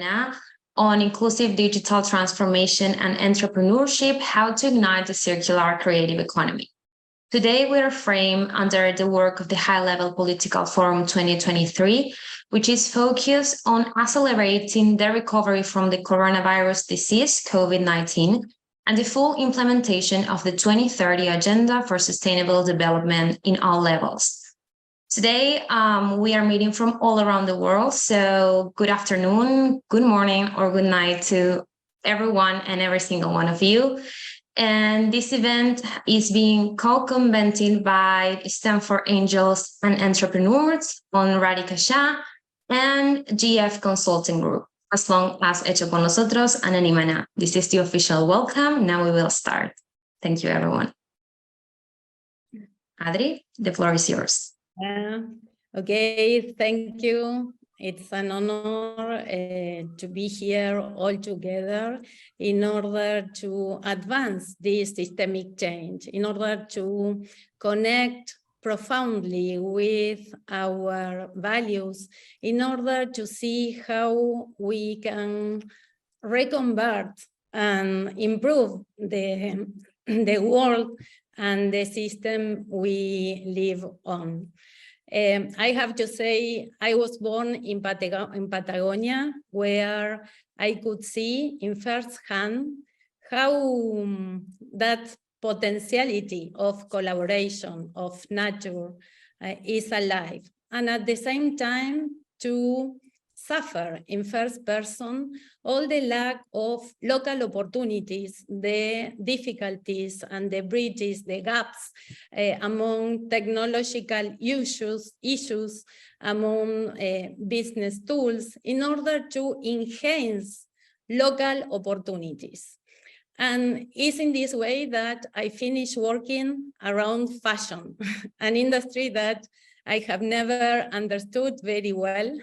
Anima on inclusive digital transformation and entrepreneurship, how to ignite the circular creative economy. Today, we are framed under the work of the High-Level Political Forum 2023, which is focused on accelerating the recovery from the coronavirus disease, COVID-19, and the full implementation of the 2030 Agenda for Sustainable Development in all levels. Today, we are meeting from all around the world, so good afternoon, good morning, or good night to everyone and every single one of you. And this event is being co-convened by Stanford Angels and Entrepreneurs on Radhika Shah and GF Consulting Group, as long as Hecho con Nosotros and Anima. This is the official welcome. Now we will start. Thank you, everyone. Adri, the floor is yours. Okay, thank you. It's an honor to be here all together in order to advance this systemic change, in order to connect profoundly with our values, in order to see how we can reconvert and improve the world and the system we live on. I have to say, I was born in Patagonia, where I could see in first hand how that potentiality of collaboration, of nature is alive. And at the same time, to suffer in first person all the lack of local opportunities, the difficulties and the bridges, the gaps among technological issues among business tools in order to enhance local opportunities. And it's in this way that I finished working around fashion, an industry that I have never understood very well.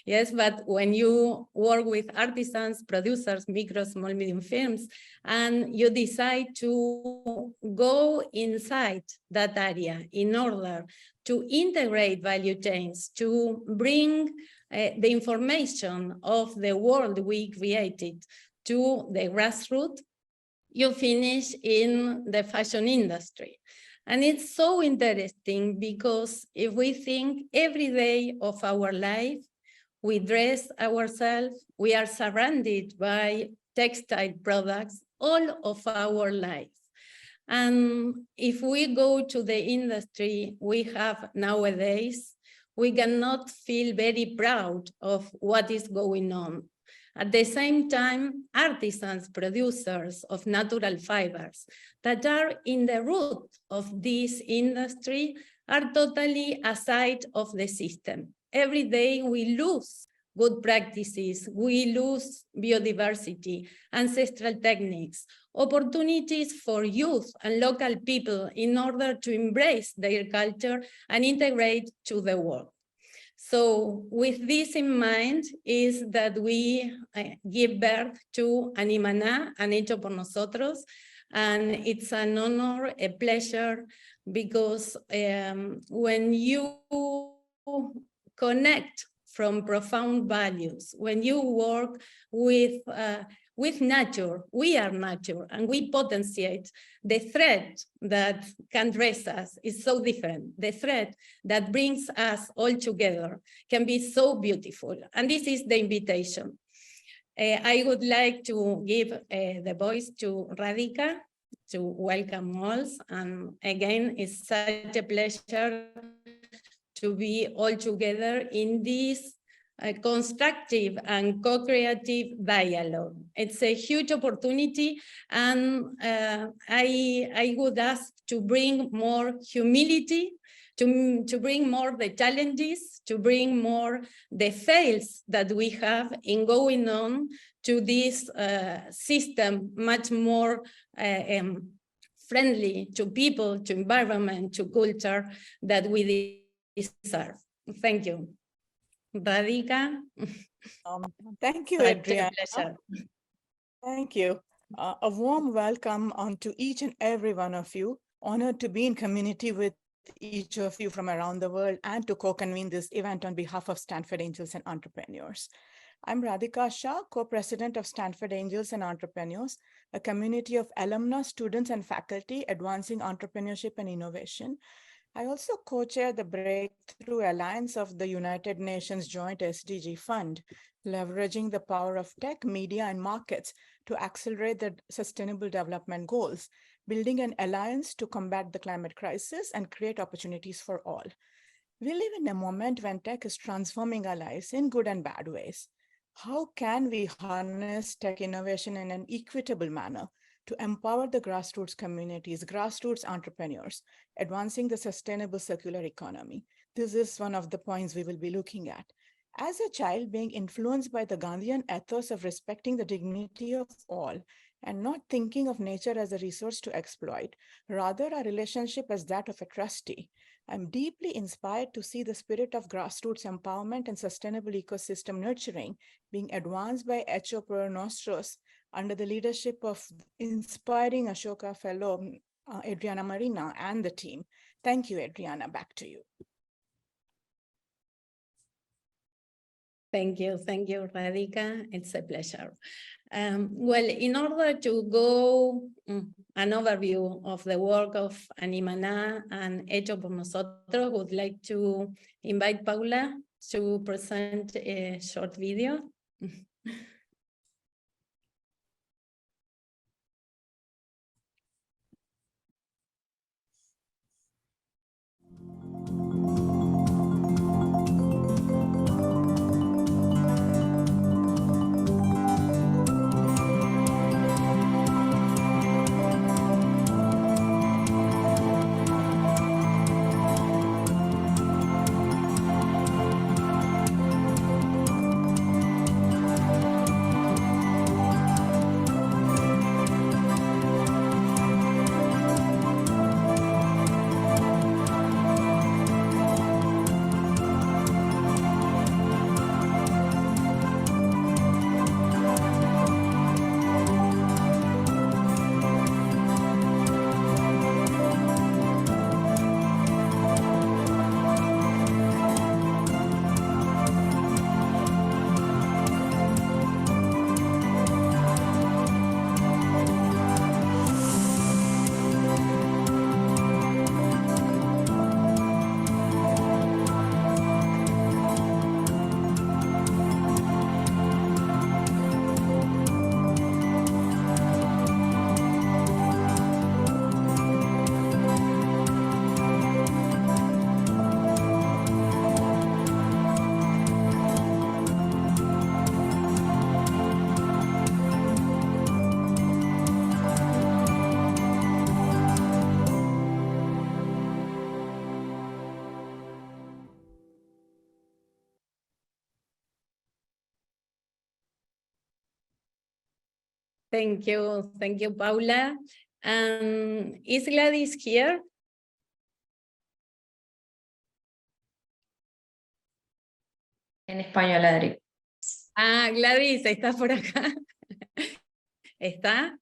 Yes, but when you work with artisans, producers, micro, small, medium firms, and you decide to go inside that area in order to integrate value chains, to bring the information of the world we created to the grassroots, you finish in the fashion industry. And it's so interesting because if we think every day of our life, we dress ourselves, we are surrounded by textile products all of our life. And if we go to the industry we have nowadays, we cannot feel very proud of what is going on. At the same time, artisans, producers of natural fibers that are in the root of this industry are totally aside of the system. Every day we lose good practices, we lose biodiversity, ancestral techniques, opportunities for youth and local people in order to embrace their culture and integrate to the world. So with this in mind is that we give birth to Anima and Hecho por Nosotros, and it's an honor, a pleasure, because when you connect from profound values, when you work with nature, we are nature, and we potentiate the thread that can dress us is so different. The thread that brings us all together can be so beautiful, and this is the invitation. I would like to give the voice to Radhika to welcome all, and again, it's such a pleasure to be all together in this constructive and co-creative dialogue. It's a huge opportunity, and I would ask to bring more humility, to bring more the challenges, to bring more the fails that we have in going on to this system much more friendly to people, to environment, to culture that we deserve. Thank you. Radhika. Thank you, Adriana. Thank you. A warm welcome to each and every one of you. Honored to be in community with each of you from around the world and to co-convene this event on behalf of Stanford Angels and Entrepreneurs. I'm Radhika Shah, co-president of Stanford Angels and Entrepreneurs, a community of alumni, students, and faculty advancing entrepreneurship and innovation. I also co-chair the Breakthrough Alliance of the United Nations Joint SDG Fund, leveraging the power of tech, media, and markets to accelerate the Sustainable Development Goals, building an alliance to combat the climate crisis and create opportunities for all. We live in a moment when tech is transforming our lives in good and bad ways. How can we harness tech innovation in an equitable manner to empower the grassroots communities, grassroots entrepreneurs, advancing the sustainable circular economy? This is one of the points we will be looking at. As a child, being influenced by the Gandhian ethos of respecting the dignity of all and not thinking of nature as a resource to exploit, rather a relationship as that of a trustee, I'm deeply inspired to see the spirit of grassroots empowerment and sustainable ecosystem nurturing being advanced by Hecho Nosotros under the leadership of inspiring Ashoka Fellow Adriana Marina and the team. Thank you, Adriana. Back to you. Thank you, Radhika. It's a pleasure. Well, in order to go an overview of the work of Animaná and Hecho por Nosotros, would like to invite Paula to present a short video. Thank you, Paula. Is Gladys here? En español, Adri. Ah, Gladys, ¿estás por acá? ¿Está?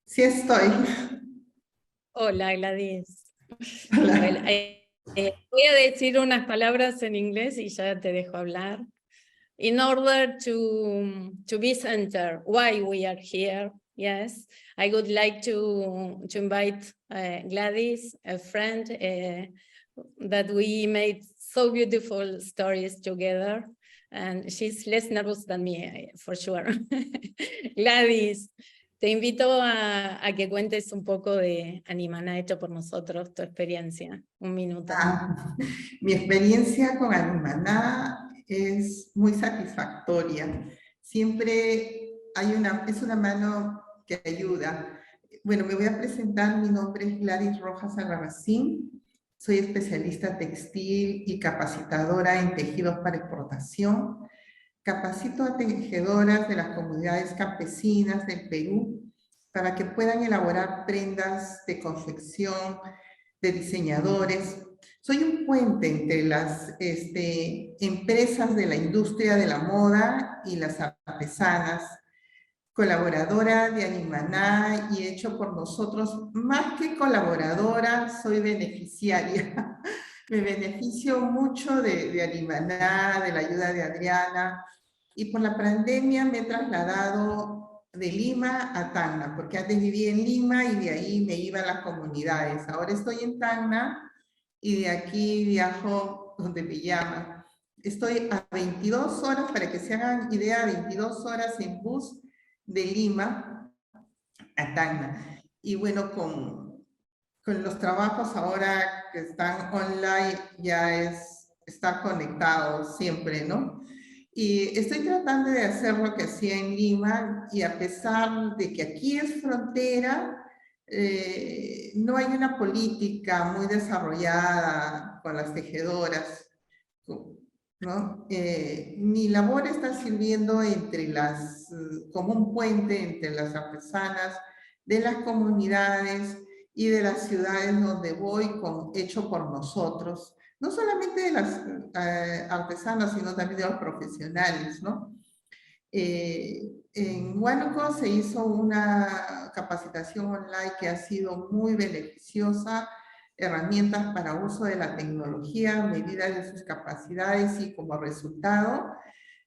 Sí estoy. Hola, Gladys. Hola. Well, voy a decir unas palabras en inglés y ya te dejo hablar. In order to be centered, why we are here, yes, I would like to invite Gladys, a friend that we made so beautiful stories together, and she's less nervous than me, for sure. Gladys, te invito a que cuentes un poco de Animaná Hecho por Nosotros, tu experiencia, un minuto. Mi experiencia con Animaná es muy satisfactoria. Siempre es una mano que ayuda. Bueno, me voy a presentar. Mi nombre es Gladys Rojas Albarracín. Soy especialista textil y capacitadora en tejidos para exportación. Capacito a tejedoras de las comunidades campesinas del Perú para que puedan elaborar prendas de confección, de diseñadores. Soy un puente entre las empresas de la industria de la moda y las artesanas, colaboradora de Animaná y Hecho por Nosotros. Más que colaboradora, soy beneficiaria. Me beneficio mucho de Alimaná, de la ayuda de Adriana, y por la pandemia me he trasladado de Lima a Tacna, porque antes vivía en Lima y de ahí me iba a las comunidades. Ahora estoy en Tacna y de aquí viajo donde me llaman. Estoy a 22 horas, para que se hagan idea, 22 horas en bus de Lima a Tacna. Y bueno, con los trabajos ahora que están online, ya está conectado siempre, ¿no? Y estoy tratando de hacer lo que hacía en Lima, y a pesar de que aquí es frontera, no hay una política muy desarrollada con las tejedoras, ¿no? Mi labor está sirviendo como un puente entre las artesanas de las comunidades y de las ciudades donde voy con Hecho por Nosotros, no solamente de las artesanas, sino también de los profesionales, ¿no? En Huánuco se hizo una capacitación online que ha sido muy beneficiosa, herramientas para uso de la tecnología, medidas de sus capacidades, y como resultado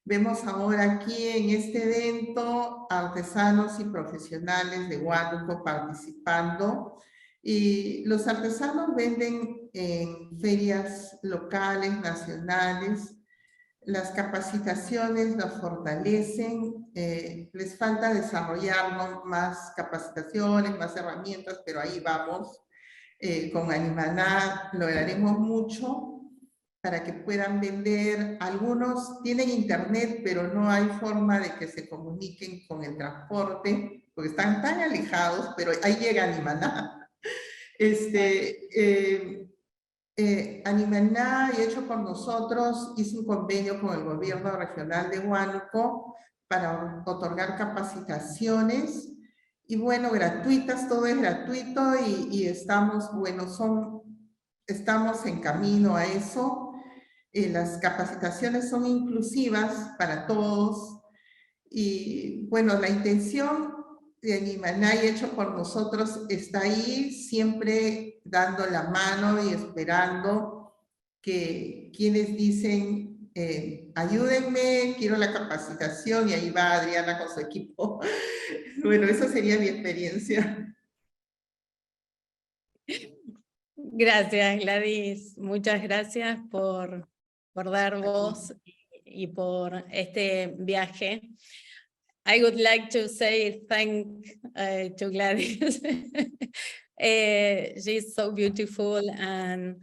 vemos ahora aquí en este evento artesanos y profesionales de Huánuco participando, y los artesanos venden en ferias locales, nacionales. Las capacitaciones las fortalecen, les falta desarrollar más capacitaciones, más herramientas, pero ahí vamos. Con Alimaná lograremos mucho para que puedan vender. Algunos tienen internet, pero no hay forma de que se comuniquen con el transporte, porque están tan alejados, pero ahí llega Alimaná. Alimaná y Hecho por Nosotros hizo un convenio con el gobierno regional de Huánuco para otorgar capacitaciones, y bueno, gratuitas, todo es gratuito, y estamos en camino a eso. Las capacitaciones son inclusivas para todos, y bueno, la intención de Alimaná y Hecho por Nosotros está ahí, siempre dando la mano y esperando que quienes dicen, ayúdenme, quiero la capacitación, y ahí va Adriana con su equipo. Bueno, esa sería mi experiencia. Gracias, Gladys. Muchas gracias por dar voz y por este viaje. I would like to say thank to Gladys. She's so beautiful, and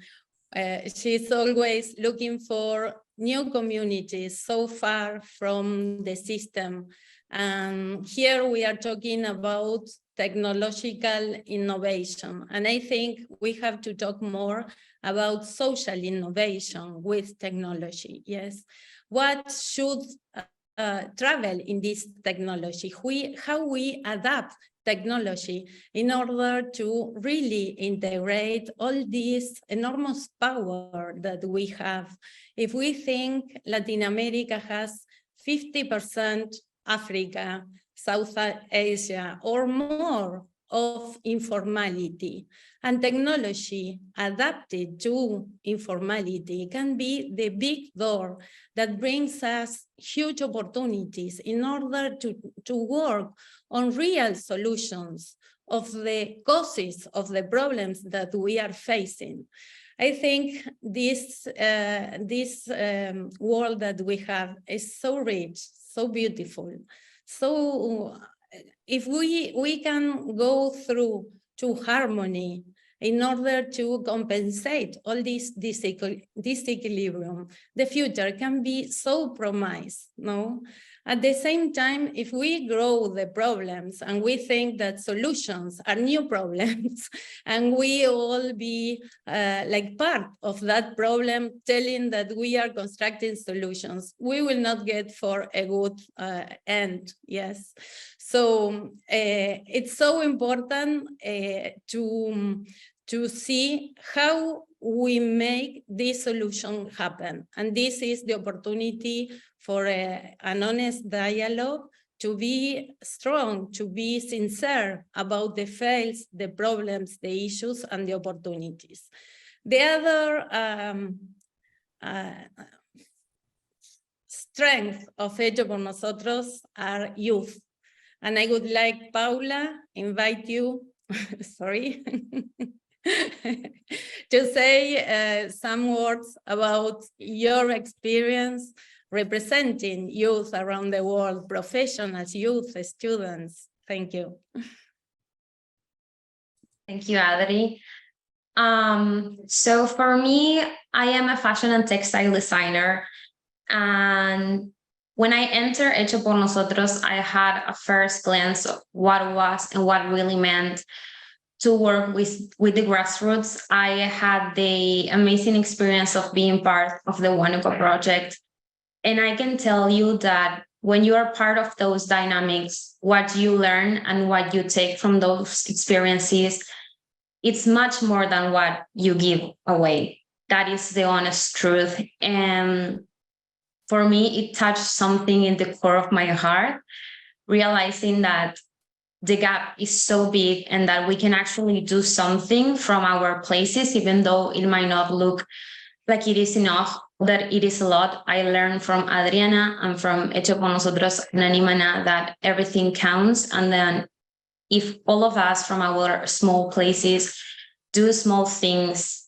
she's always looking for new communities so far from the system. And here we are talking about technological innovation. And I think we have to talk more about social innovation with technology. Yes. What should travel in this technology? How we adapt technology in order to really integrate all this enormous power that we have. If we think Latin America has 50% Africa, South Asia, or more of informality, and technology adapted to informality can be the big door that brings us huge opportunities in order to work on real solutions of the causes of the problems that we are facing. I think this world that we have is so rich, so beautiful. So if we can go through to harmony in order to compensate all this disequilibrium, the future can be so promised, no? At the same time, if we grow the problems and we think that solutions are new problems, and we all be like part of that problem, telling that we are constructing solutions, we will not get for a good end, yes. So it's so important to see how we make this solution happen. And this is the opportunity for an honest dialogue, to be strong, to be sincere about the fails, the problems, the issues, and the opportunities. The other strength of Hecho por Nosotros are youth. And I would like Paula invite you, sorry, to say some words about your experience representing youth around the world, professionals, youth, students. Thank you. Thank you, Adri. So for me, I am a fashion and textile designer. And when I entered Hecho por Nosotros, I had a first glance of what it was and what it really meant to work with the Grassroots. I had the amazing experience of being part of the UNECE project. And I can tell you that when you are part of those dynamics, what you learn and what you take from those experiences, it's much more than what you give away. That is the honest truth. And for me, it touched something in the core of my heart, realizing that the gap is so big and that we can actually do something from our places, even though it might not look like it is enough, that it is a lot. I learned from Adriana and from Hecho por Nosotros and Animana that everything counts. And then if all of us from our small places do small things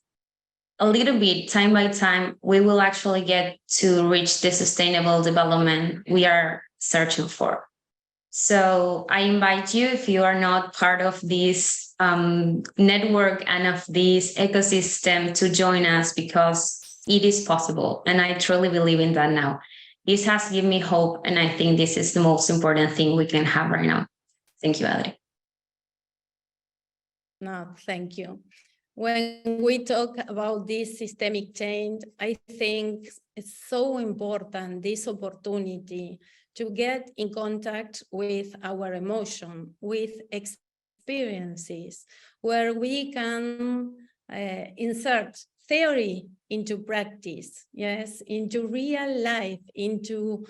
a little bit, time by time, we will actually get to reach the sustainable development we are searching for. So I invite you, if you are not part of this network and of this ecosystem, to join us, because it is possible. And I truly believe in that now. This has given me hope. And I think this is the most important thing we can have right now. Thank you, Adri. No, thank you. When we talk about this systemic change, I think it's so important, this opportunity to get in contact with our emotion, with experiences, where we can insert theory into practice, yes, into real life, into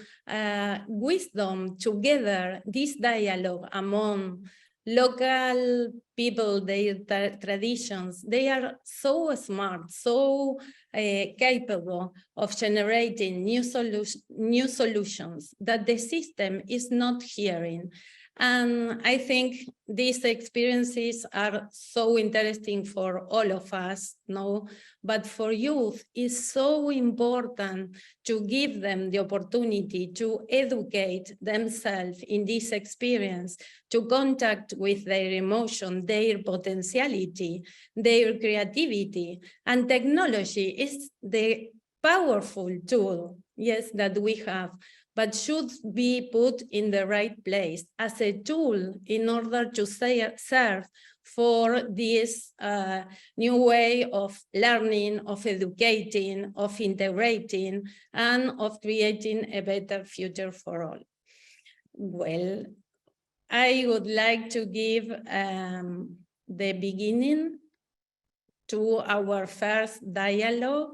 wisdom together, this dialogue among local people, their traditions. They are so smart, so capable of generating new solutions that the system is not hearing. And I think these experiences are so interesting for all of us, no? But for youth, it's so important to give them the opportunity to educate themselves in this experience, to contact with their emotion, their potentiality, their creativity. And technology is the powerful tool, yes, that we have, but should be put in the right place as a tool in order to serve for this new way of learning, of educating, of integrating, and of creating a better future for all. Well, I would like to give the beginning to our first dialogue,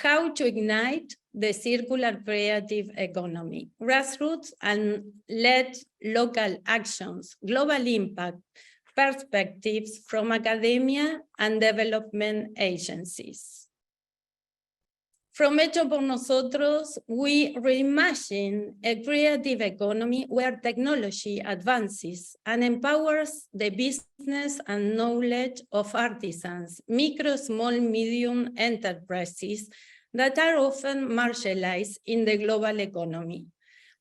how to ignite the circular creative economy, grassroots and led local actions, global impact, perspectives from academia and development agencies. From Hecho por Nosotros, we reimagine a creative economy where technology advances and empowers the business and knowledge of artisans, micro, small, medium enterprises that are often marginalized in the global economy,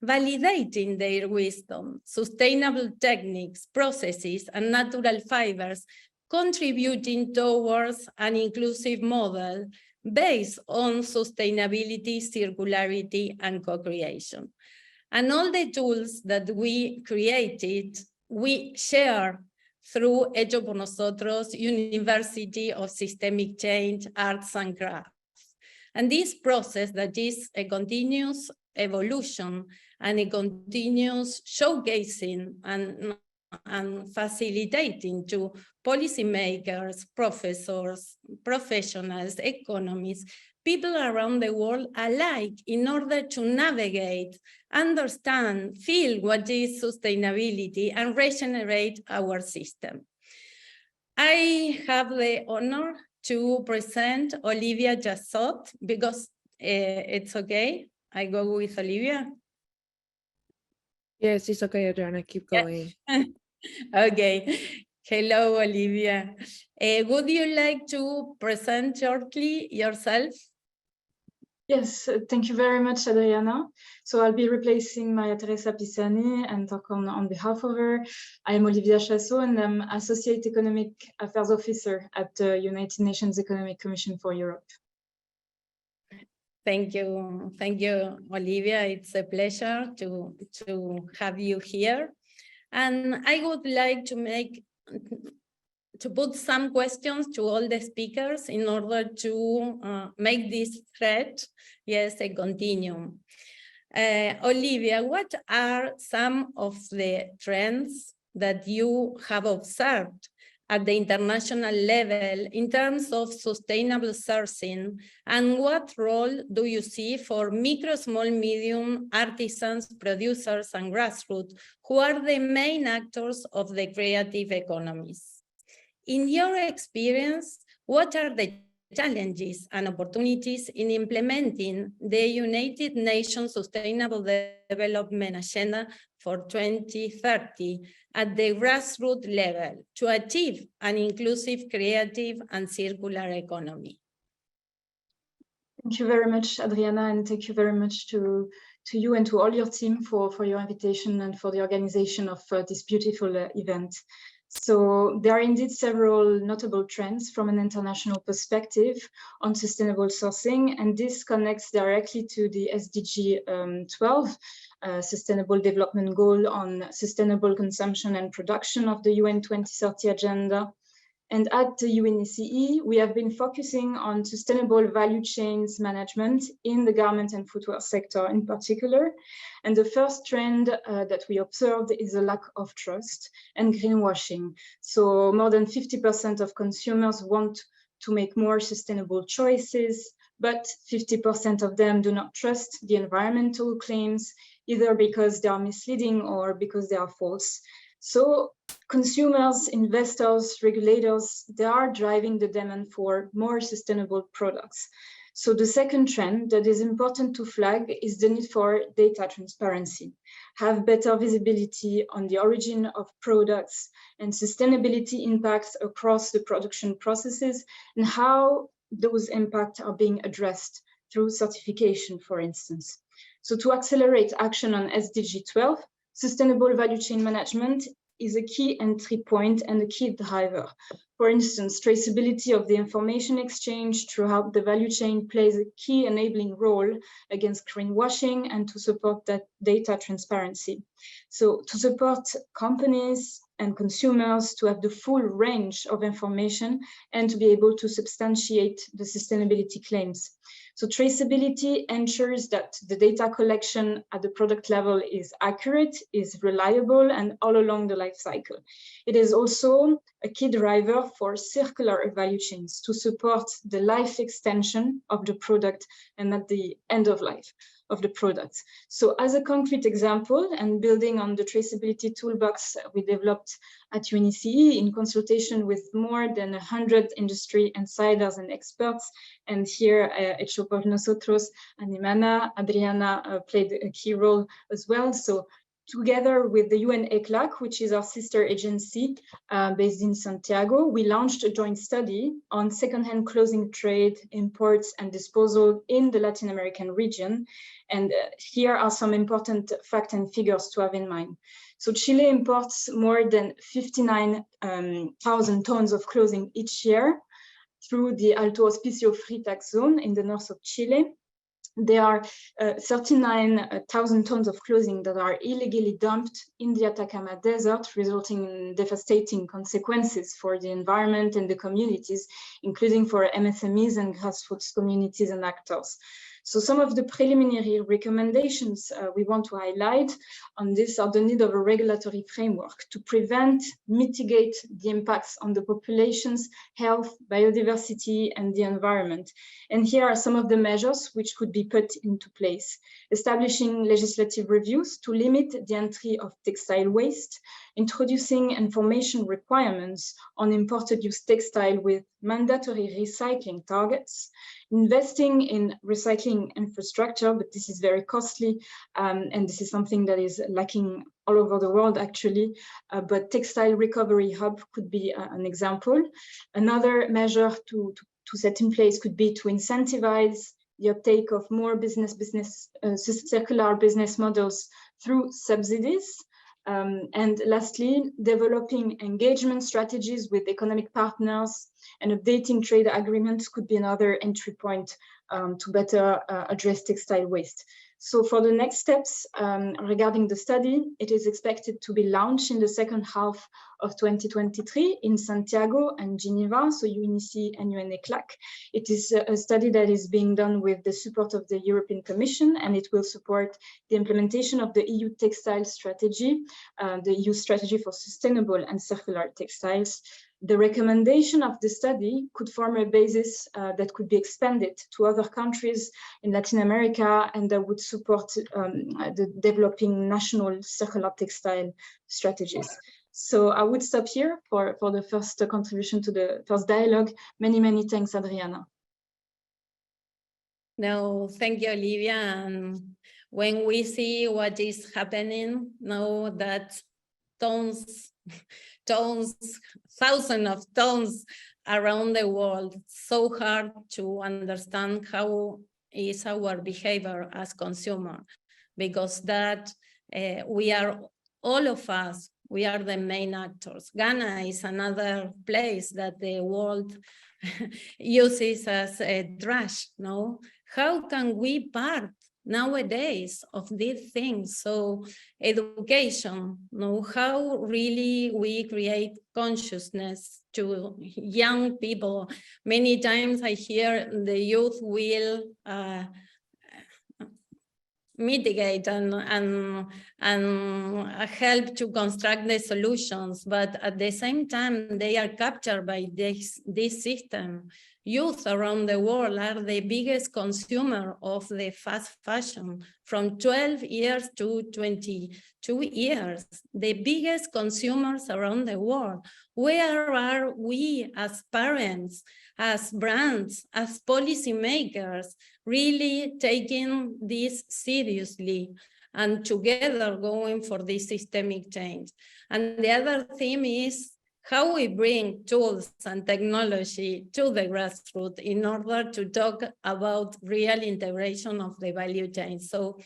validating their wisdom, sustainable techniques, processes, and natural fibers, contributing towards an inclusive model based on sustainability, circularity, and co-creation. And all the tools that we created, we share through Hecho por Nosotros, University of Systemic Change, Arts and Crafts. And this process that is a continuous evolution and a continuous showcasing and facilitating to policymakers, professors, professionals, economists, people around the world alike, in order to navigate, understand, feel what is sustainability, and regenerate our system. I have the honor to present Olivia Chassot, because it's okay. I go with Olivia. Yes, it's okay, Adriana, keep going. Okay. Hello, Olivia. Would you like to present shortly yourself? Yes, thank you very much, Adriana. So I'll be replacing Maria Teresa Pisani and talk on behalf of her. I am Olivia Chassot and I'm Associate Economic Affairs Officer at the United Nations Economic Commission for Europe. Thank you, Olivia. It's a pleasure to have you here. And I would like to put some questions to all the speakers in order to make this thread, yes, a continuum. Olivia, what are some of the trends that you have observed at the international level in terms of sustainable sourcing, and what role do you see for micro, small, medium artisans, producers, and grassroots, who are the main actors of the creative economies? In your experience, what are the challenges and opportunities in implementing the United Nations Sustainable Development Agenda for 2030 at the grassroots level to achieve an inclusive, creative, and circular economy? Thank you very much, Adriana, and thank you very much to you and to all your team for your invitation and for the organization of this beautiful event. So there are indeed several notable trends from an international perspective on sustainable sourcing, and this connects directly to the SDG 12, Sustainable Development Goal on sustainable consumption and production of the UN 2030 agenda. And at the UNECE, we have been focusing on sustainable value chains management in the garment and footwear sector in particular. And the first trend that we observed is a lack of trust and greenwashing. So more than 50% of consumers want to make more sustainable choices, but 50% of them do not trust the environmental claims, either because they are misleading or because they are false. So consumers, investors, regulators, they are driving the demand for more sustainable products. So the second trend that is important to flag is the need for data transparency, have better visibility on the origin of products and sustainability impacts across the production processes and how those impacts are being addressed through certification, for instance. So to accelerate action on SDG 12, sustainable value chain management is a key entry point and a key driver. For instance, traceability of the information exchange throughout the value chain plays a key enabling role against greenwashing and to support that data transparency. So to support companies and consumers to have the full range of information and to be able to substantiate the sustainability claims. So traceability ensures that the data collection at the product level is accurate, is reliable, and all along the life cycle. It is also a key driver for circular value chains to support the life extension of the product and at the end of life of the product. So as a concrete example, and building on the traceability toolbox we developed at UNECE in consultation with more than 100 industry insiders and experts, and here Hecho por Nosotros and Adriana played a key role as well. So together with the UN ECLAC, which is our sister agency based in Santiago, we launched a joint study on secondhand clothing trade, imports, and disposal in the Latin American region. And here are some important facts and figures to have in mind. So Chile imports more than 59,000 tons of clothing each year through the Alto Hospicio Free Tax Zone in the north of Chile. There are 39,000 tons of clothing that are illegally dumped in the Atacama Desert, resulting in devastating consequences for the environment and the communities, including for MSMEs and grassroots communities and actors. So some of the preliminary recommendations we want to highlight on this are the need of a regulatory framework to prevent, mitigate the impacts on the population's health, biodiversity, and the environment. And here are some of the measures which could be put into place. Establishing legislative reviews to limit the entry of textile waste, introducing information requirements on imported use textile with mandatory recycling targets, investing in recycling infrastructure, but this is very costly, and this is something that is lacking all over the world actually, but textile recovery hub could be an example. Another measure to set in place could be to incentivize the uptake of more circular business models through subsidies. And lastly, developing engagement strategies with economic partners and updating trade agreements could be another entry point to better address textile waste. So for the next steps regarding the study, it is expected to be launched in the second half of 2023 in Santiago and Geneva, so UNECE and UNECE. It is a study that is being done with the support of the European Commission, and it will support the implementation of the EU textile strategy, the EU strategy for sustainable and circular textiles. The recommendation of the study could form a basis that could be expanded to other countries in Latin America, and that would support the developing national circular textile strategies. So I would stop here for the first contribution to the first dialogue. Many, many thanks, Adriana. No, thank you, Olivia. And when we see what is happening now, that thousands of tons around the world, so hard to understand how is our behavior as consumer, because that we are, all of us, we are the main actors. Ghana is another place that the world uses as a trash, no? How can we part nowadays of these things? So education, know how really we create consciousness to young people. Many times I hear the youth will mitigate and help to construct the solutions, but at the same time they are captured by this system. Youth around the world are the biggest consumer of the fast fashion, from 12 years to 22 years, the biggest consumers around the world. Where are we as parents, as brands, as policymakers, really taking this seriously and together going for this systemic change? And the other theme is how we bring tools and technology to the grassroots in order to talk about real integration of the value chain. So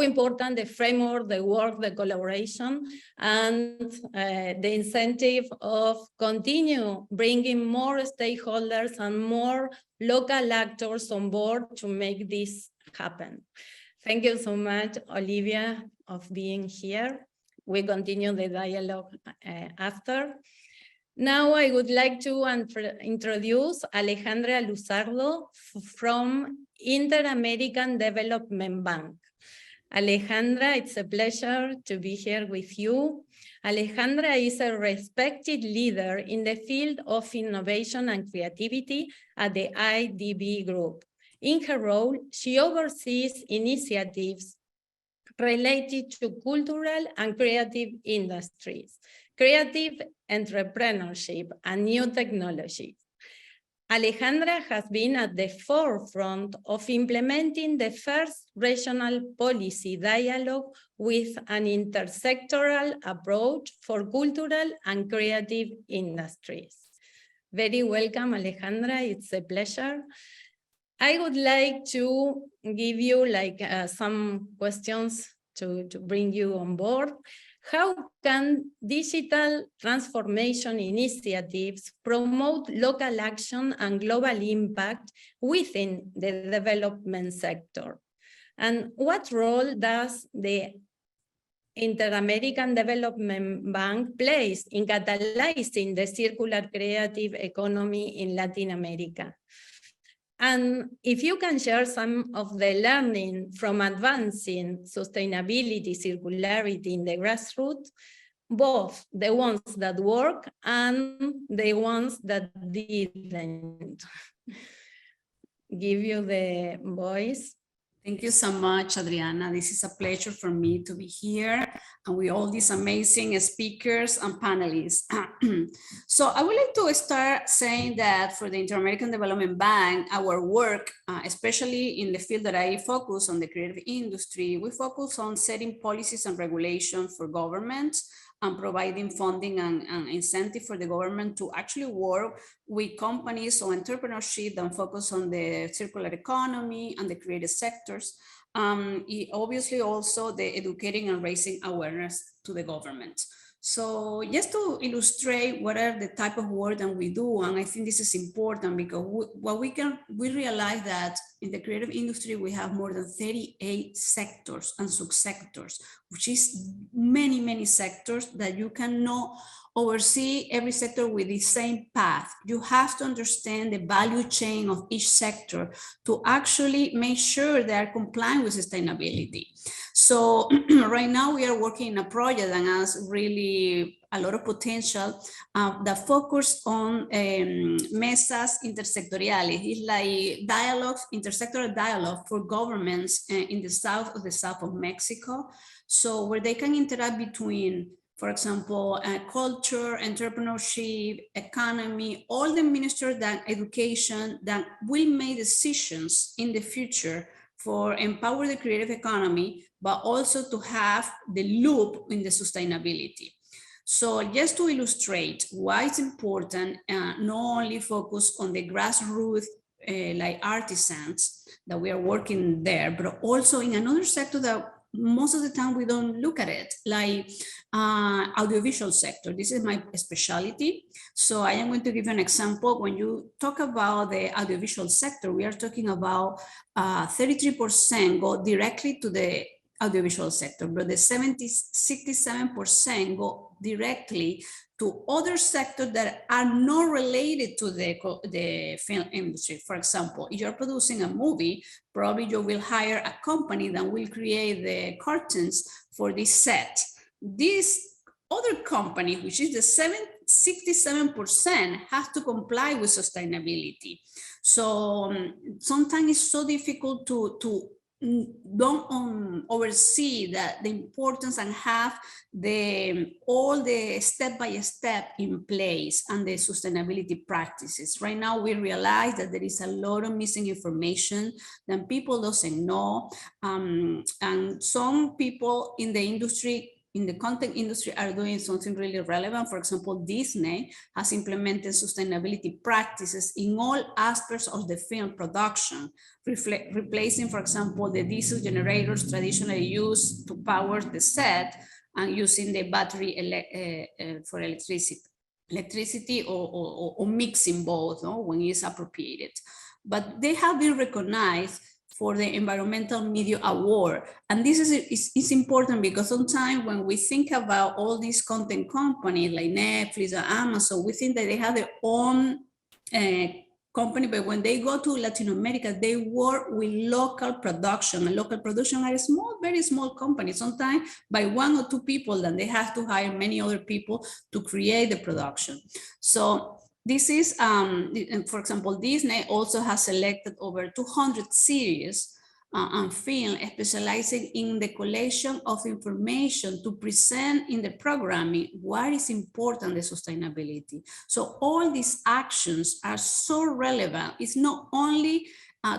important, the framework, the work, the collaboration, and the incentive of continue bringing more stakeholders and more local actors on board to make this happen. Thank you so much, Olivia, of being here. We continue the dialogue after. Now I would like to introduce Alejandra Luzardo from Inter-American Development Bank. Alejandra, it's a pleasure to be here with you. Alejandra is a respected leader in the field of innovation and creativity at the IDB Group. In her role, she oversees initiatives related to cultural and creative industries, creative entrepreneurship, and new technologies. Alejandra has been at the forefront of implementing the first regional policy dialogue with an intersectoral approach for cultural and creative industries. Very welcome, Alejandra. It's a pleasure. I would like to give you some questions to bring you on board. How can digital transformation initiatives promote local action and global impact within the development sector? And what role does the Inter-American Development Bank plays in catalyzing the circular creative economy in Latin America? And if you can share some of the learning from advancing sustainability, circularity in the grassroots, both the ones that work and the ones that didn't. Give you the voice. Thank you so much, Adriana. This is a pleasure for me to be here and with all these amazing speakers and panelists. So I would like to start saying that for the Inter-American Development Bank, our work, especially in the field that I focus on, the creative industry, we focus on setting policies and regulations for governments and providing funding and incentive for the government to actually work with companies or entrepreneurship that focus on the circular economy and the creative sectors. Obviously also the educating and raising awareness to the government. So just to illustrate what are the type of work that we do, and I think this is important because we realize that in the creative industry, we have more than 38 sectors and subsectors, which is many, many sectors that you cannot oversee every sector with the same path. You have to understand the value chain of each sector to actually make sure they are complying with sustainability. So right now we are working in a project that has really a lot of potential that focus on mesas intersectoriales. It's like dialogues, intersectoral dialogue for governments in the south of Mexico. So where they can interact between, for example, culture, entrepreneurship, economy, all the ministers that education that will make decisions in the future for empower the creative economy, but also to have the loop in the sustainability. So just to illustrate why it's important, not only focus on the grassroots like artisans that we are working there, but also in another sector that most of the time we don't look at it, like audiovisual sector. This is my specialty. So I am going to give you an example. When you talk about the audiovisual sector, we are talking about 33% go directly to the audiovisual sector, but the 67% go directly to other sectors that are not related to the film industry. For example, if you're producing a movie, probably you will hire a company that will create the curtains for this set. This other company, which is the 67%, has to comply with sustainability. So sometimes it's so difficult to don't oversee that the importance and have all the step-by-step in place and the sustainability practices. Right now, we realize that there is a lot of missing information that people doesn't know. And some people in the industry, in the content industry, are doing something really relevant. For example, Disney has implemented sustainability practices in all aspects of the film production, replacing, for example, the diesel generators traditionally used to power the set and using the battery for electricity or mixing both, no, when it's appropriated. But they have been recognized for the Environmental Media Award. And this is important because sometimes when we think about all these content companies like Netflix or Amazon, we think that they have their own company, but when they go to Latin America, they work with local production, and local production are small, very small companies, sometimes by 1 or 2 people, then they have to hire many other people to create the production. So this is, for example, Disney also has selected over 200 series and film specializing in the collection of information to present in the programming what is important, the sustainability. So all these actions are so relevant. It's not only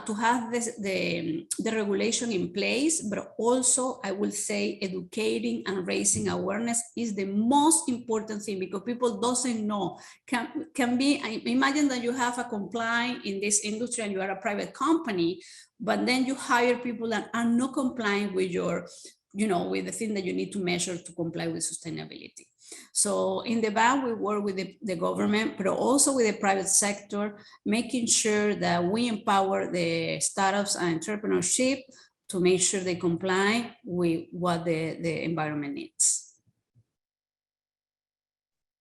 to have the regulation in place, but also I will say educating and raising awareness is the most important thing, because people doesn't know. Can be, imagine that you have a compliant in this industry and you are a private company, but then you hire people that are not complying with your, with the thing that you need to measure to comply with sustainability. So in the bank, we work with the government, but also with the private sector, making sure that we empower the startups and entrepreneurship to make sure they comply with what the environment needs.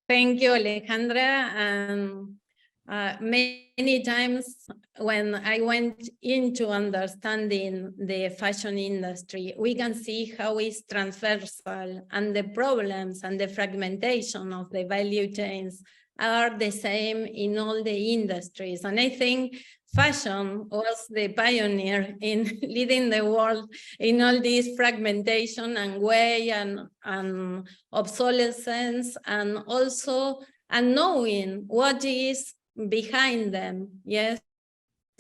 Thank you, Alejandra. Many times when I went into understanding the fashion industry, we can see how it's transversal and the problems and the fragmentation of the value chains are the same in all the industries. And I think fashion was the pioneer in leading the world in all this fragmentation and way and obsolescence, and also knowing what is behind them. Yes,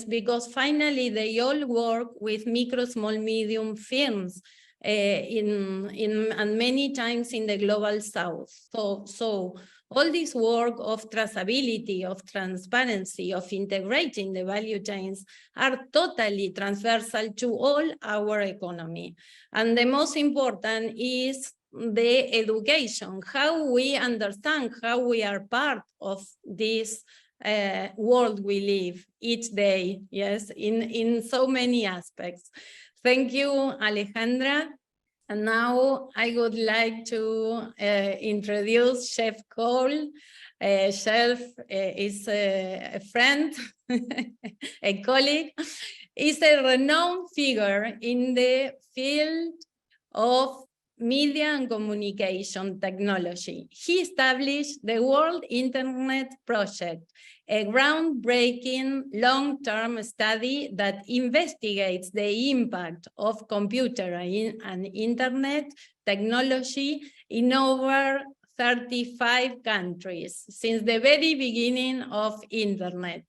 because finally they all work with micro, small, medium firms and many times in the global south. So all this work of traceability, of transparency, of integrating the value chains are totally transversal to all our economy. And the most important is the education, how we understand, how we are part of this world we live each day, yes, in so many aspects. Thank you, Alejandra. And now I would like to introduce Chef Cole. Chef is a friend, a colleague, is a renowned figure in the field of media and communication technology. He established the World Internet Project, a groundbreaking long-term study that investigates the impact of computer and internet technology in over 35 countries since the very beginning of internet.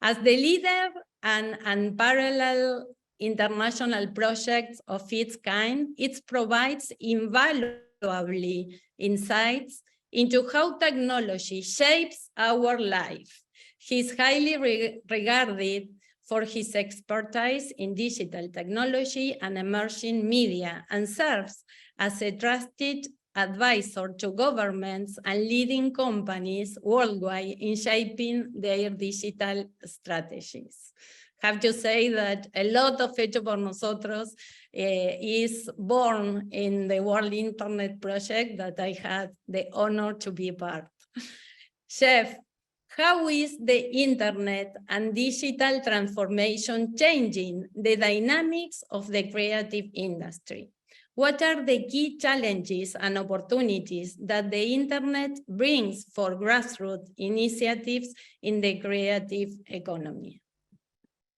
As the leader and parallel international projects of its kind, it provides invaluable insights into how technology shapes our life. He's highly regarded for his expertise in digital technology and emerging media, and serves as a trusted advisor to governments and leading companies worldwide in shaping their digital strategies. Have to say that a lot of Hecho por Nosotros is born in the World Internet Project that I had the honor to be part. Chef, how is the internet and digital transformation changing the dynamics of the creative industry? What are the key challenges and opportunities that the internet brings for grassroots initiatives in the creative economy?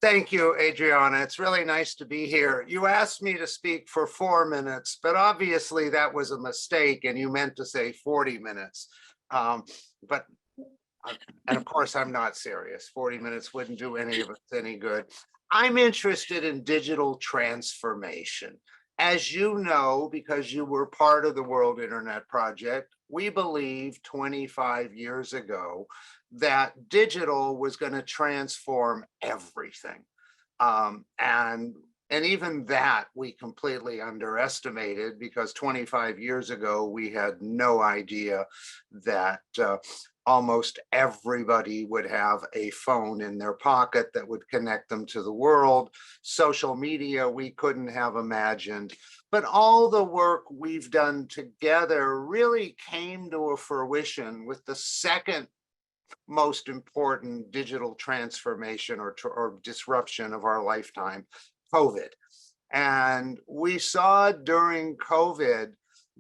Thank you, Adriana. It's really nice to be here. You asked me to speak for 4 minutes, but obviously that was a mistake and you meant to say 40 minutes. And of course, I'm not serious. 40 minutes wouldn't do any of us any good. I'm interested in digital transformation. As you know, because you were part of the World Internet Project, we believed 25 years ago that digital was going to transform everything. And even that we completely underestimated, because 25 years ago, we had no idea that almost everybody would have a phone in their pocket that would connect them to the world. Social media, we couldn't have imagined. But all the work we've done together really came to a fruition with the second most important digital transformation or disruption of our lifetime, COVID. And we saw during COVID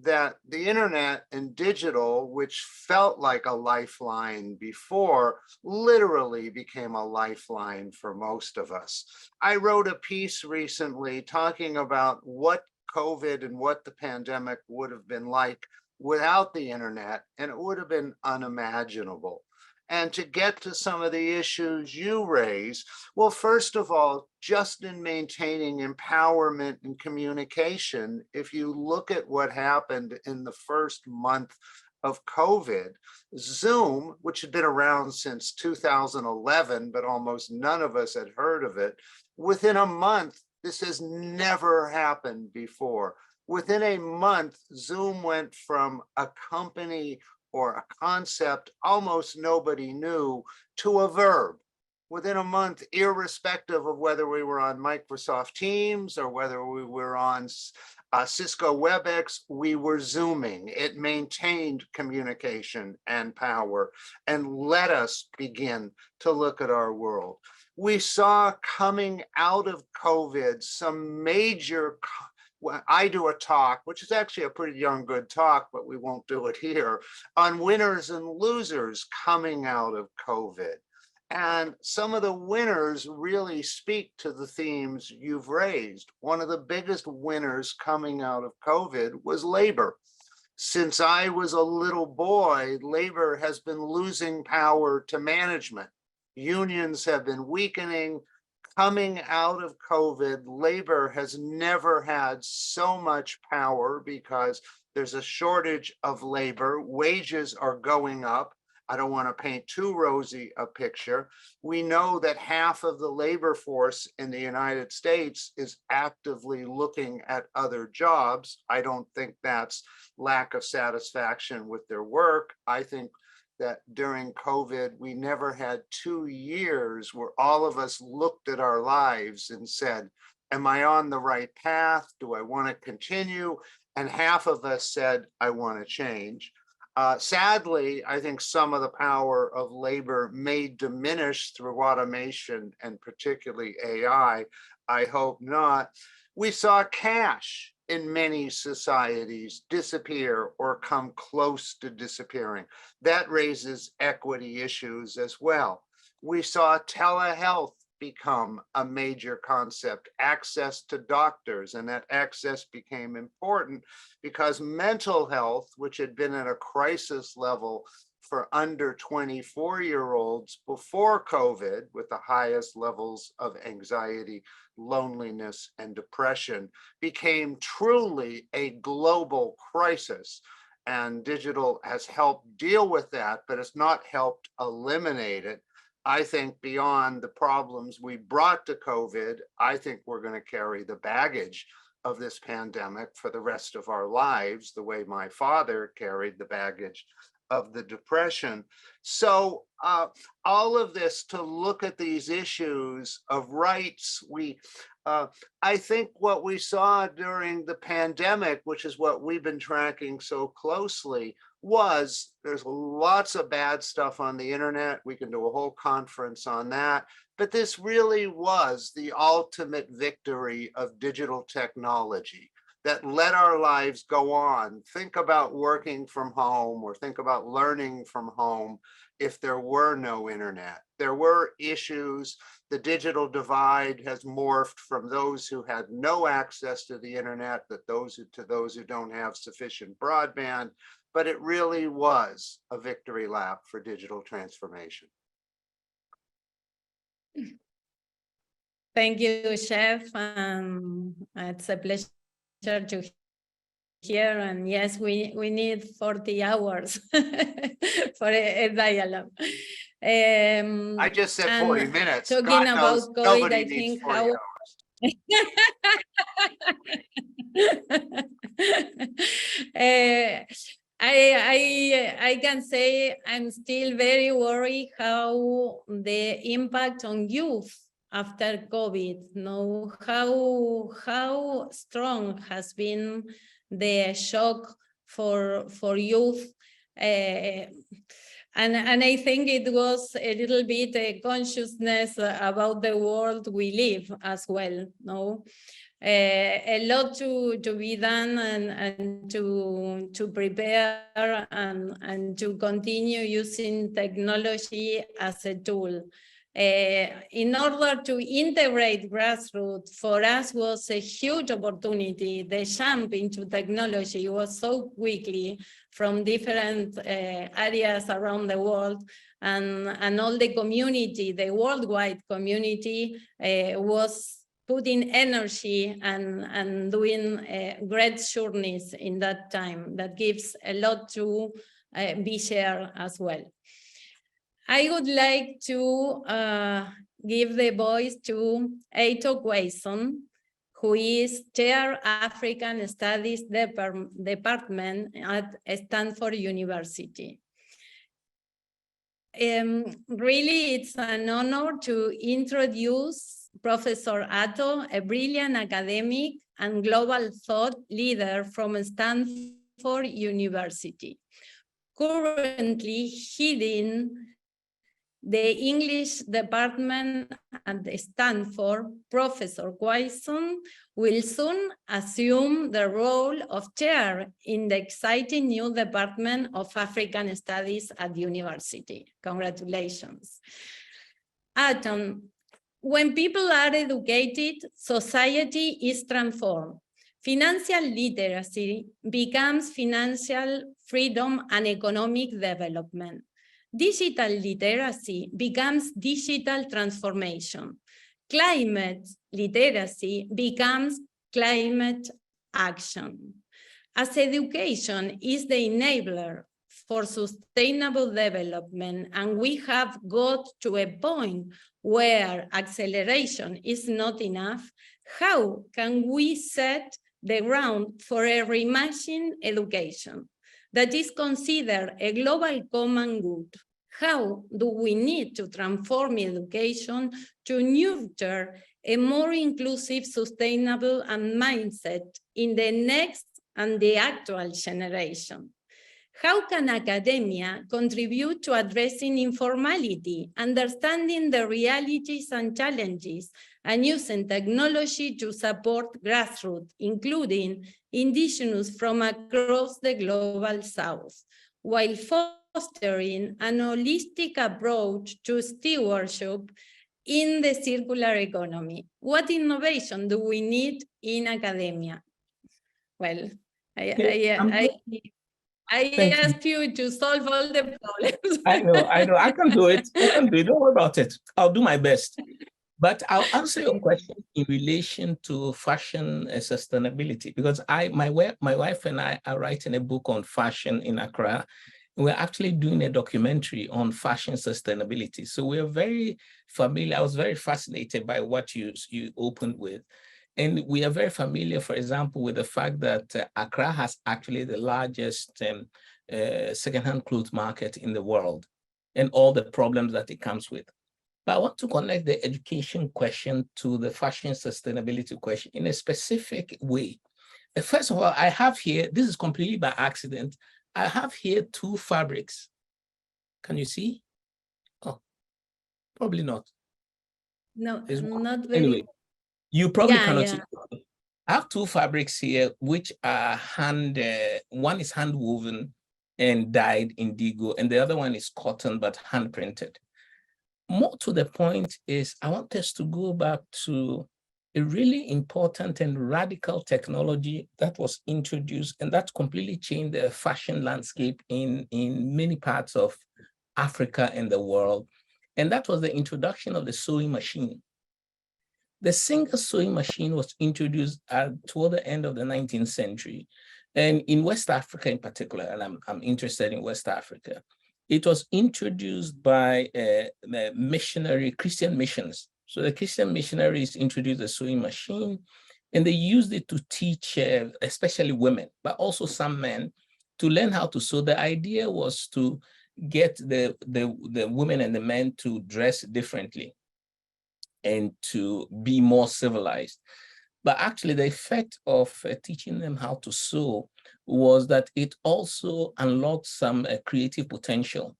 that the internet and digital, which felt like a lifeline before, literally became a lifeline for most of us. I wrote a piece recently talking about what COVID and what the pandemic would have been like without the internet, and it would have been unimaginable. And to get to some of the issues you raise, well, first of all, just in maintaining empowerment and communication, if you look at what happened in the first month of COVID, Zoom, which had been around since 2011, but almost none of us had heard of it, within a month, this has never happened before. Within a month, Zoom went from a company or a concept almost nobody knew to a verb. Within a month, irrespective of whether we were on Microsoft Teams or whether we were on Cisco WebEx, we were Zooming. It maintained communication and power and let us begin to look at our world. We saw coming out of COVID some major I do a talk, which is actually a pretty darn good talk, but we won't do it here, on winners and losers coming out of COVID. And some of the winners really speak to the themes you've raised. One of the biggest winners coming out of COVID was labor. Since I was a little boy, labor has been losing power to management. Unions have been weakening. Coming out of COVID, labor has never had so much power because there's a shortage of labor. Wages are going up. I don't want to paint too rosy a picture. We know that half of the labor force in the United States is actively looking at other jobs. I don't think that's lack of satisfaction with their work. I think that during COVID, we never had 2 years where all of us looked at our lives and said, am I on the right path? Do I want to continue? And half of us said, I want to change. Sadly, I think some of the power of labor may diminish through automation and particularly AI. I hope not. We saw cash in many societies disappear or come close to disappearing. That raises equity issues as well. We saw telehealth become a major concept, access to doctors, and that access became important because mental health, which had been at a crisis level for under 24-year-olds before COVID, with the highest levels of anxiety, loneliness, and depression, became truly a global crisis. And digital has helped deal with that, but it's not helped eliminate it. I think beyond the problems we brought to COVID, I think we're going to carry the baggage of this pandemic for the rest of our lives, the way my father carried the baggage of the Depression. So all of this to look at these issues of rights, I think what we saw during the pandemic, which is what we've been tracking so closely, was there's lots of bad stuff on the internet. We can do a whole conference on that. But this really was the ultimate victory of digital technology that let our lives go on. Think about working from home or think about learning from home if there were no internet. There were issues. The digital divide has morphed from those who had no access to the internet to those who don't have sufficient broadband. But it really was a victory lap for digital transformation. Thank you, Chef. It's a pleasure to hear. And yes, we need 40 hours for a dialogue. I just said 40 minutes. Talking God about knows COVID, nobody I needs think 40 how I can say I'm still very worried how the impact on youth after COVID, know how strong has been the shock for youth. And I think it was a little bit a consciousness about the world we live as well, no? A lot to be done and to prepare and to continue using technology as a tool. In order to integrate Grassroots, for us was a huge opportunity. The jump into technology was so quickly from different areas around the world, and all the community, the worldwide community, was putting energy and doing great journeys in that time. That gives a lot to be shared as well. I would like to give the voice to Hecho Quayson, who is Chair African Studies Department at Stanford University. Really, it's an honor to introduce Professor Atto, a brilliant academic and global thought leader from Stanford University, currently heading The English department at Stanford, Professor Quayson, will soon assume the role of chair in the exciting new Department of African Studies at the university. Congratulations. Atom, when people are educated, society is transformed. Financial literacy becomes financial freedom and economic development. Digital literacy becomes digital transformation. Climate literacy becomes climate action. As education is the enabler for sustainable development, and we have got to a point where acceleration is not enough, how can we set the ground for a reimagined education that is considered a global common good? How do we need to transform education to nurture a more inclusive, sustainable mindset in the next and the actual generation? How can academia contribute to addressing informality, understanding the realities and challenges, and using technology to support grassroots, including indigenous from across the global south, while fostering an holistic approach to stewardship in the circular economy? What innovation do we need in academia? Well, I ask you to solve all the problems. I know, I can do it. Don't worry about it. I'll do my best. But I'll answer your question in relation to fashion and sustainability, because my wife and I are writing a book on fashion in Accra. We're actually doing a documentary on fashion sustainability. So we're very familiar. I was very fascinated by what you opened with. And we are very familiar, for example, with the fact that Accra has actually the largest secondhand clothes market in the world, and all the problems that it comes with. But I want to connect the education question to the fashion sustainability question in a specific way. First of all, I have here, this is completely by accident, I have here two fabrics. Can you see? Oh, probably not. No, not very. Anyway, you probably cannot see. I have two fabrics here, which are one is hand woven and dyed indigo, and the other one is cotton, but hand printed. More to the point is, I want us to go back to a really important and radical technology that was introduced, and that completely changed the fashion landscape in many parts of Africa and the world. And that was the introduction of the sewing machine. The single sewing machine was introduced toward the end of the 19th century. And in West Africa in particular, and I'm interested in West Africa, it was introduced by missionary Christian missions. So the Christian missionaries introduced the sewing machine, and they used it to teach, especially women, but also some men, to learn how to sew. The idea was to get the women and the men to dress differently and to be more civilized. But actually the effect of teaching them how to sew was that it also unlocked some creative potential,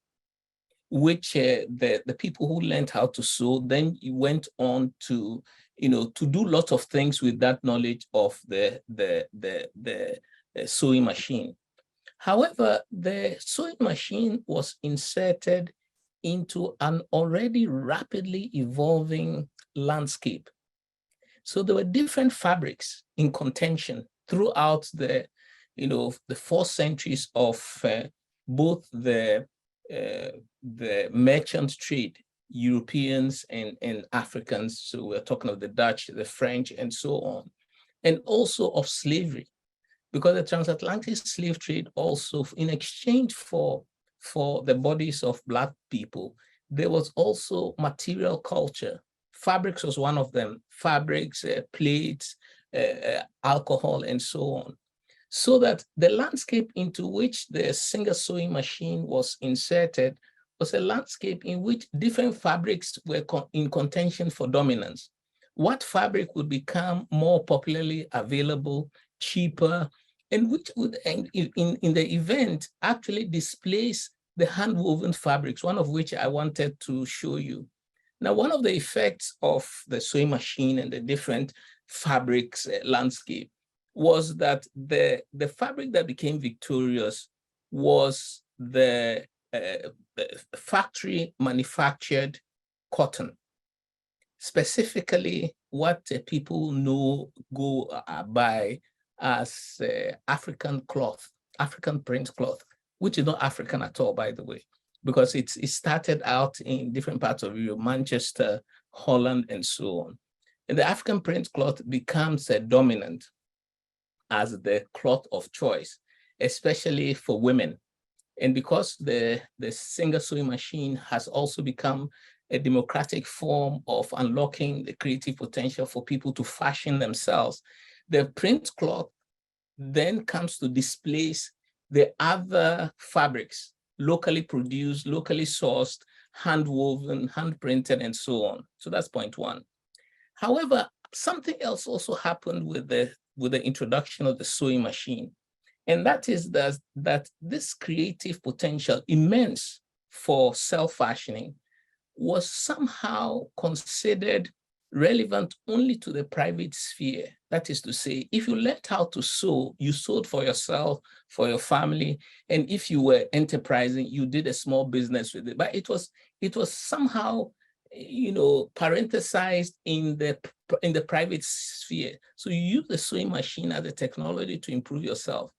which the people who learned how to sew then went on to, to do lots of things with that knowledge of the sewing machine. However, the sewing machine was inserted into an already rapidly evolving landscape. So there were different fabrics in contention throughout the 4 centuries of both the merchant trade, Europeans and Africans. So we're talking of the Dutch, the French, and so on, and also of slavery, because the transatlantic slave trade also, in exchange for the bodies of Black people, there was also material culture. Fabrics was one of them, fabrics, plates, alcohol, and so on. So that the landscape into which the single sewing machine was inserted was a landscape in which different fabrics were in contention for dominance. What fabric would become more popularly available, cheaper, and which would, in the event, actually displace the hand-woven fabrics, one of which I wanted to show you. Now, one of the effects of the sewing machine and the different fabrics landscape was that the fabric that became victorious was the factory manufactured cotton, specifically what people know by as African cloth, African print cloth, which is not African at all, by the way, because it started out in different parts of Europe, Manchester, Holland, and so on. And the African print cloth becomes dominant as the cloth of choice, especially for women. And because the single sewing machine has also become a democratic form of unlocking the creative potential for people to fashion themselves, the print cloth then comes to displace the other fabrics, locally produced, locally sourced, hand-woven, hand-printed, and so on. So that's point one. However, something else also happened with the introduction of the sewing machine. And that is that this creative potential, immense for self-fashioning, was somehow considered relevant only to the private sphere. That is to say, if you learned how to sew, you sewed for yourself, for your family, and if you were enterprising, you did a small business with it. But it was somehow, parenthesized in the private sphere. So you use the sewing machine as a technology to improve yourself.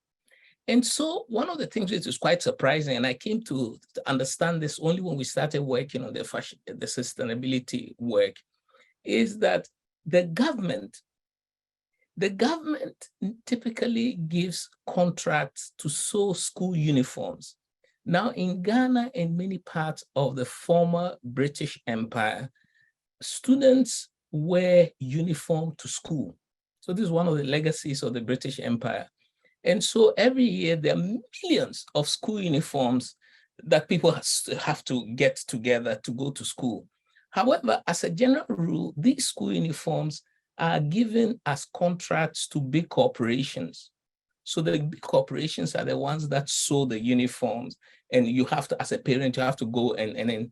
And so one of the things which is quite surprising, and I came to understand this only when we started working on the sustainability work, is that the government typically gives contracts to sew school uniforms. Now in Ghana and many parts of the former British Empire, students wear uniform to school. So this is one of the legacies of the British Empire. And so every year there are millions of school uniforms that people have to get together to go to school. However, as a general rule, these school uniforms are given as contracts to big corporations. So the big corporations are the ones that sew the uniforms, and you have to, as a parent, you have to go and then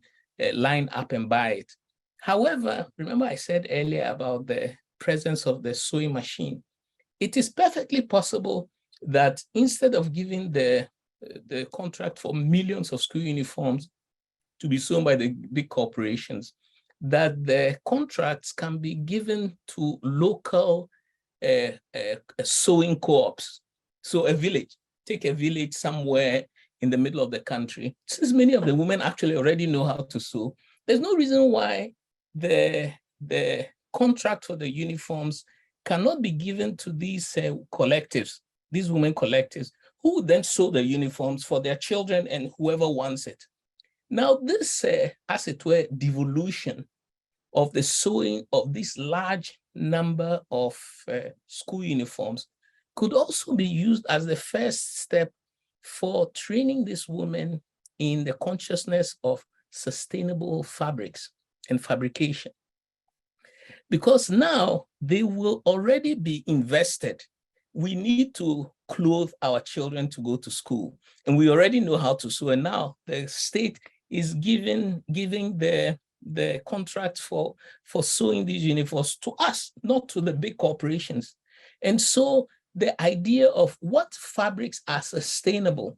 line up and buy it. However, remember I said earlier about the presence of the sewing machine. It is perfectly possible that instead of giving the contract for millions of school uniforms to be sewn by the big corporations, that the contracts can be given to local sewing co-ops. So a village, take a village somewhere in the middle of the country. Since many of the women actually already know how to sew, there's no reason why the contract for the uniforms cannot be given to these collectives, these women collectives, who would then sew the uniforms for their children and whoever wants it. Now this, as it were, devolution of the sewing of this large number of school uniforms could also be used as the first step for training these women in the consciousness of sustainable fabrics and fabrication. Because now they will already be invested. We need to clothe our children to go to school, and we already know how to sew. And now the state is giving the contract for sewing these uniforms to us, not to the big corporations. And so the idea of what fabrics are sustainable,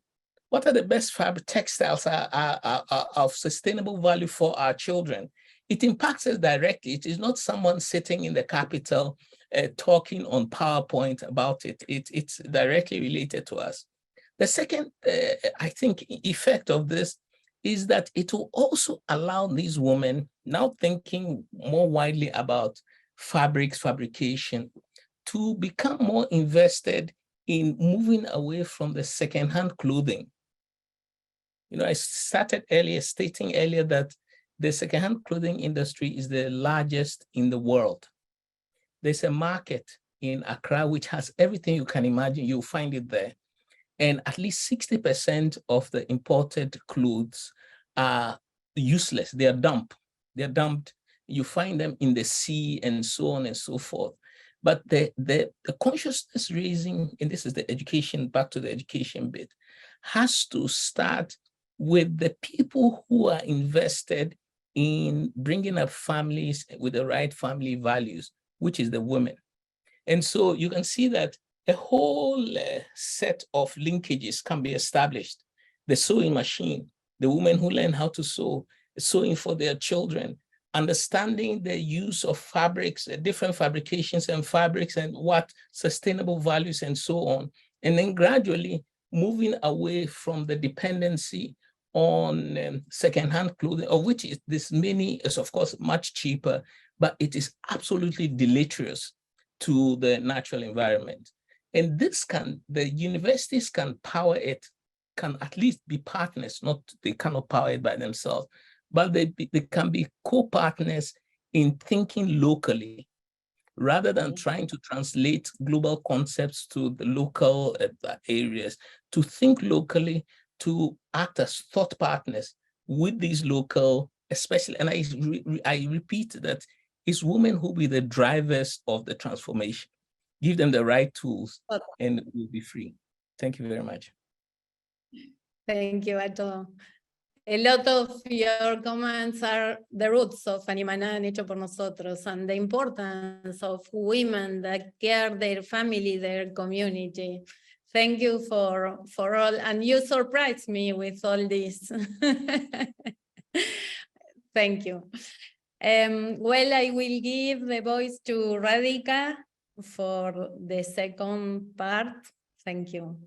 what are the best fabric textiles are of sustainable value for our children, it impacts us directly. It is not someone sitting in the Capitol talking on PowerPoint about it. It's directly related to us. The second, I think, effect of this is that it will also allow these women, now thinking more widely about fabrics, fabrication, to become more invested in moving away from the secondhand clothing. I started stating earlier that the secondhand clothing industry is the largest in the world. There's a market in Accra which has everything you can imagine. You'll find it there. And at least 60% of the imported clothes are useless. They are dumped. They're dumped. You find them in the sea and so on and so forth. But the consciousness raising, and this is the education, back to the education bit, has to start with the people who are invested in bringing up families with the right family values, which is the women. And so you can see that a whole set of linkages can be established. The sewing machine, the women who learn how to sew, sewing for their children, understanding the use of fabrics, different fabrications and fabrics and what sustainable values and so on. And then gradually moving away from the dependency on secondhand clothing, of which this many is of course much cheaper, but it is absolutely deleterious to the natural environment. And this the universities can power it, can at least be partners, they cannot power it by themselves, but they can be co-partners in thinking locally, rather than trying to translate global concepts to the local areas, to think locally, to act as thought partners with these local, especially, and I repeat that it's women who will be the drivers of the transformation. Give them the right tools and we'll be free. Thank you very much. Thank you, Hecho. A lot of your comments are the roots of Animaná and Hecho por Nosotros, and the importance of women that care their family, their community. Thank you for all, and you surprised me with all this. Thank you. Well, I will give the voice to Radhika for the second part. Thank you.